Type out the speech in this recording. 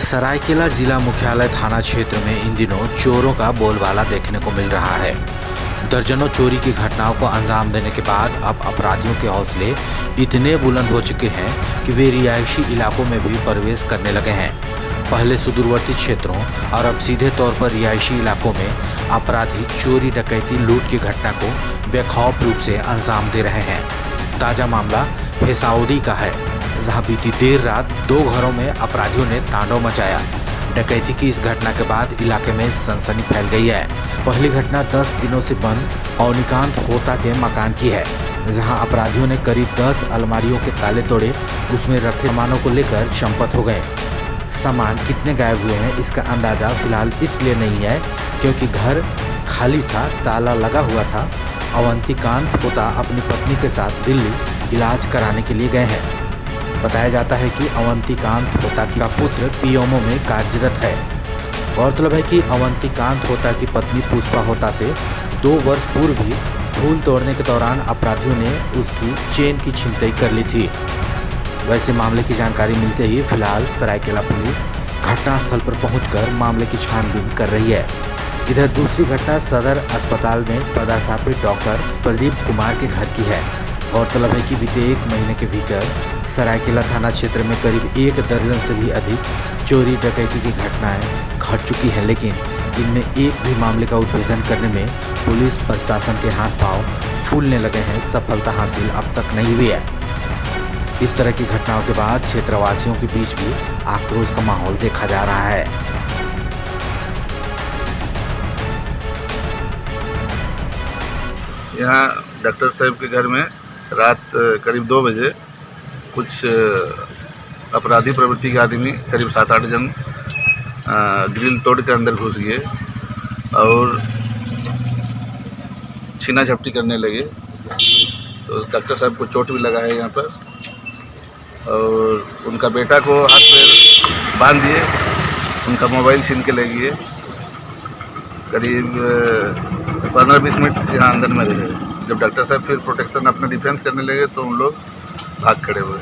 सरायकेला जिला मुख्यालय थाना क्षेत्र में इन दिनों चोरों का बोलबाला देखने को मिल रहा है। दर्जनों चोरी की घटनाओं को अंजाम देने के बाद अब अपराधियों के हौसले इतने बुलंद हो चुके हैं कि वे रिहायशी इलाकों में भी प्रवेश करने लगे हैं। पहले सुदूरवर्ती क्षेत्रों और अब सीधे तौर पर रिहायशी इलाकों में अपराधी चोरी, डकैती, लूट की घटना को बेखौफ रूप से अंजाम दे रहे हैं। ताज़ा मामला फेसाउडी का है, जहां बीती देर रात 2 घरों में अपराधियों ने तांडव मचाया। डकैती की इस घटना के बाद इलाके में सनसनी फैल गई है। पहली घटना 10 दिनों से बंद अवनिकांत होता के मकान की है, जहां अपराधियों ने करीब 10 अलमारियों के ताले तोड़े, उसमें रखे सामानों को लेकर चंपत हो गए। सामान कितने गायब हुए हैं इसका अंदाजा फिलहाल इसलिए नहीं है क्योंकि घर खाली था, ताला लगा हुआ था। अवंतिकांत होता अपनी पत्नी के साथ दिल्ली इलाज कराने के लिए गए हैं। बताया जाता है कि अवंतिकांत होता का पुत्र पीएमओ में कार्यरत है। गौरतलब है कि अवंतिकांत होता की पत्नी पुष्पा होता से 2 वर्ष पूर्व भी फूल तोड़ने के दौरान अपराधियों ने उसकी चेन की छिनतई कर ली थी। वैसे मामले की जानकारी मिलते ही फिलहाल सरायकेला पुलिस घटनास्थल पर पहुंचकर मामले की छानबीन कर रही है। इधर दूसरी घटना सदर अस्पताल में पदस्थापित डॉक्टर प्रदीप कुमार के घर की है। गौरतलब है कि बीते 1 महीने के भीतर सरायकेला थाना क्षेत्र में करीब 1 दर्जन से भी अधिक चोरी, डकैती की घटनाएं घट चुकी हैं, लेकिन इनमें एक भी मामले का उद्भेदन करने में पुलिस प्रशासन के हाथ पांव फूलने लगे हैं। सफलता हासिल अब तक नहीं हुई है। इस तरह की घटनाओं के बाद क्षेत्रवासियों के बीच भी आक्रोश का माहौल देखा जा रहा है। यहाँ डॉक्टर साहब के घर में रात करीब 2 बजे कुछ अपराधी प्रवृत्ति के आदमी करीब 7-8 जन ग्रिल तोड़ के अंदर घुस गए और छीना झपटी करने लगे। तो डॉक्टर साहब को चोट भी लगा है यहाँ पर, और उनका बेटा को हाथ पैर बांध दिए, उनका मोबाइल छीन के ले गए। करीब 15-20 मिनट यहाँ अंदर में रहे। जब डॉक्टर साहब फिर प्रोटेक्शन अपना डिफेंस करने लगे तो उन लोग भाग खड़े हुए।